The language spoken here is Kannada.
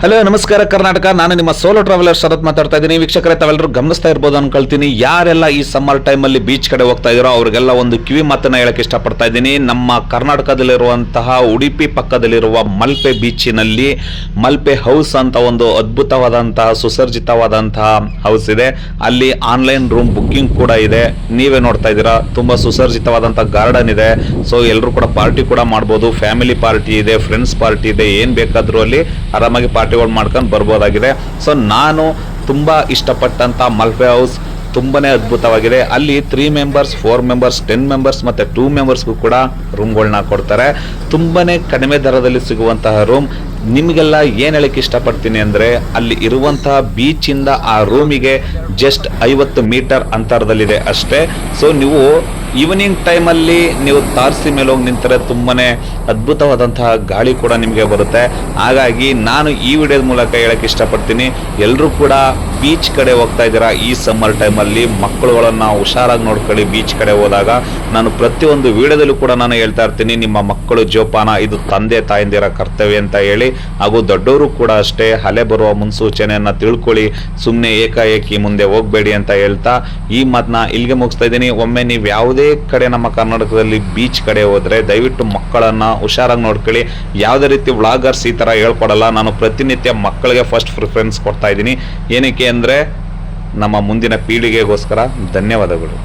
ಹಲೋ ನಮಸ್ಕಾರ ಕರ್ನಾಟಕ, ನಾನು ನಿಮ್ಮ ಸೋಲೋ ಟ್ರಾವೆಲರ್ ಶರತ್ ಮಾತಾಡ್ತಾ ಇದ್ದೀನಿ. ವೀಕ್ಷಕರೇ, ತಾವೆಲ್ಲರೂ ಗಮನಿಸ್ತಾ ಇರ್ಬೋದು ಅನ್ಕೊಳ್ತೀನಿ. ಯಾರೆಲ್ಲ ಈ ಸಮ್ಮರ್ ಟೈಮಲ್ಲಿ ಬೀಚ್ ಕಡೆ ಹೋಗ್ತಾ ಇದ್ದೀರೋ ಅವ್ರಿಗೆಲ್ಲ ಒಂದು ಕಿವಿ ಮಾತನ್ನ ಹೇಳಕ್ಕೆ ಇಷ್ಟಪಡ್ತಾ ಇದ್ದೀನಿ. ನಮ್ಮ ಕರ್ನಾಟಕದಲ್ಲಿರುವಂತಹ ಉಡುಪಿ ಪಕ್ಕದಲ್ಲಿರುವ ಮಲ್ಪೆ ಬೀಚಿನಲ್ಲಿ ಮಲ್ಪೆ ಹೌಸ್ ಅಂತ ಒಂದು ಅದ್ಭುತವಾದಂತಹ ಸುಸರ್ಜಿತವಾದಂತಹ ಹೌಸ್ ಇದೆ. ಅಲ್ಲಿ ಆನ್ಲೈನ್ ರೂಮ್ ಬುಕ್ಕಿಂಗ್ ಕೂಡ ಇದೆ. ನೀವೇ ನೋಡ್ತಾ ಇದ್ದೀರಾ, ತುಂಬಾ ಸುಸರ್ಜಿತವಾದಂತಹ ಗಾರ್ಡನ್ ಇದೆ. ಸೊ ಎಲ್ಲರೂ ಕೂಡ ಪಾರ್ಟಿ ಕೂಡ ಮಾಡ್ಬೋದು. ಫ್ಯಾಮಿಲಿ ಪಾರ್ಟಿ ಇದೆ, ಫ್ರೆಂಡ್ಸ್ ಪಾರ್ಟಿ ಇದೆ, ಏನ್ ಬೇಕಾದ್ರೂ ಅಲ್ಲಿ ಆರಾಮಾಗಿ ಪಾರ್ಟಿಗಳು ಮಾಡ್ಕೊಂಡು ಬರ್ಬೋದಾಗಿದೆ. ಸೊ ನಾನು ತುಂಬಾ ಇಷ್ಟಪಟ್ಟಂತ ಮಲ್ಪೆ ಹೌಸ್ ತುಂಬಾನೇ ಅದ್ಭುತವಾಗಿದೆ. ಅಲ್ಲಿ 3 ಮೆಂಬರ್ಸ್, 4 ಮೆಂಬರ್ಸ್, 10 ಮೆಂಬರ್ಸ್ ಮತ್ತೆ 2 ಮೆಂಬರ್ಸ್ಗೂ ಕೂಡ ರೂಮ್ಗಳನ್ನ ಕೊಡ್ತಾರೆ. ತುಂಬಾನೇ ಕಡಿಮೆ ದರದಲ್ಲಿ ಸಿಗುವಂತಹ ರೂಮ್. ನಿಮಗೆಲ್ಲ ಏನು ಹೇಳಕ್ಕೆ ಇಷ್ಟಪಡ್ತೀನಿ ಅಂದರೆ, ಅಲ್ಲಿ ಇರುವಂತಹ ಬೀಚಿಂದ ಆ ರೂಮಿಗೆ ಜಸ್ಟ್ 50 ಮೀಟರ್ ಅಂತರದಲ್ಲಿದೆ ಅಷ್ಟೇ. ಸೊ ನೀವು ಈವ್ನಿಂಗ್ ಟೈಮಲ್ಲಿ ನೀವು ತಾರಸಿ ಮೇಲೆ ಹೋಗಿ ನಿಂತರೆ ತುಂಬಾನೇ ಅದ್ಭುತವಾದಂತಹ ಗಾಳಿ ಕೂಡ ನಿಮಗೆ ಬರುತ್ತೆ. ಹಾಗಾಗಿ ನಾನು ಈ ವಿಡಿಯೋದ ಮೂಲಕ ಹೇಳಕ್ಕೆ ಇಷ್ಟಪಡ್ತೀನಿ, ಎಲ್ಲರೂ ಕೂಡ ಬೀಚ್ ಕಡೆ ಹೋಗ್ತಾ ಇದ್ದೀರಾ ಈ ಸಮ್ಮರ್ ಟೈಮಲ್ಲಿ, ಮಕ್ಕಳುಗಳನ್ನು ಹುಷಾರಾಗಿ ನೋಡ್ಕೊಳ್ಳಿ. ಬೀಚ್ ಕಡೆ ಹೋದಾಗ ನಾನು ಪ್ರತಿಯೊಂದು ವಿಡಿಯೋದಲ್ಲೂ ಕೂಡ ನಾನು ಹೇಳ್ತಾ ಇರ್ತೀನಿ, ನಿಮ್ಮ ಮಕ್ಕಳು ಜೋಪಾನ, ಇದು ತಂದೆ ತಾಯಂದಿರ ಕರ್ತವ್ಯ ಅಂತ ಹೇಳಿ. ಹಾಗೂ ದೊಡ್ಡವರು ಕೂಡ ಅಷ್ಟೇ, ಅಲೆ ಬರುವ ಮುನ್ಸೂಚನೆಯನ್ನ ತಿಳ್ಕೊಳ್ಳಿ, ಸುಮ್ಮನೆ ಏಕಾಏಕಿ ಮುಂದೆ ಹೋಗಬೇಡಿ ಅಂತ ಹೇಳ್ತಾ ಈ ಮಾತನ್ನ ಇಲ್ಲಿಗೆ ಮುಗಿಸ್ತಾ ಇದ್ದೀನಿ. ಒಮ್ಮೆ ನೀವು ಯಾವುದೇ ಕಡೆ ನಮ್ಮ ಕರ್ನಾಟಕದಲ್ಲಿ ಬೀಚ್ ಕಡೆ ಹೋದ್ರೆ ದಯವಿಟ್ಟು ಮಕ್ಕಳನ್ನ ಹುಷಾರಾಗಿ ನೋಡ್ಕೊಳ್ಳಿ. ಯಾವುದೇ ರೀತಿ ವ್ಲಾಗರ್ಸ್ ಈ ತರ ಹೇಳ್ಕೊಡಲ್ಲ. ನಾನು ಪ್ರತಿನಿತ್ಯ ಮಕ್ಕಳಿಗೆ ಫಸ್ಟ್ ಪ್ರಿಫರೆನ್ಸ್ ಕೊಡ್ತಾ ಇದ್ದೀನಿ. ಏನಕ್ಕೆ ಅಂದ್ರೆ ನಮ್ಮ ಮುಂದಿನ ಪೀಳಿಗೆಗೋಸ್ಕರ. ಧನ್ಯವಾದಗಳು.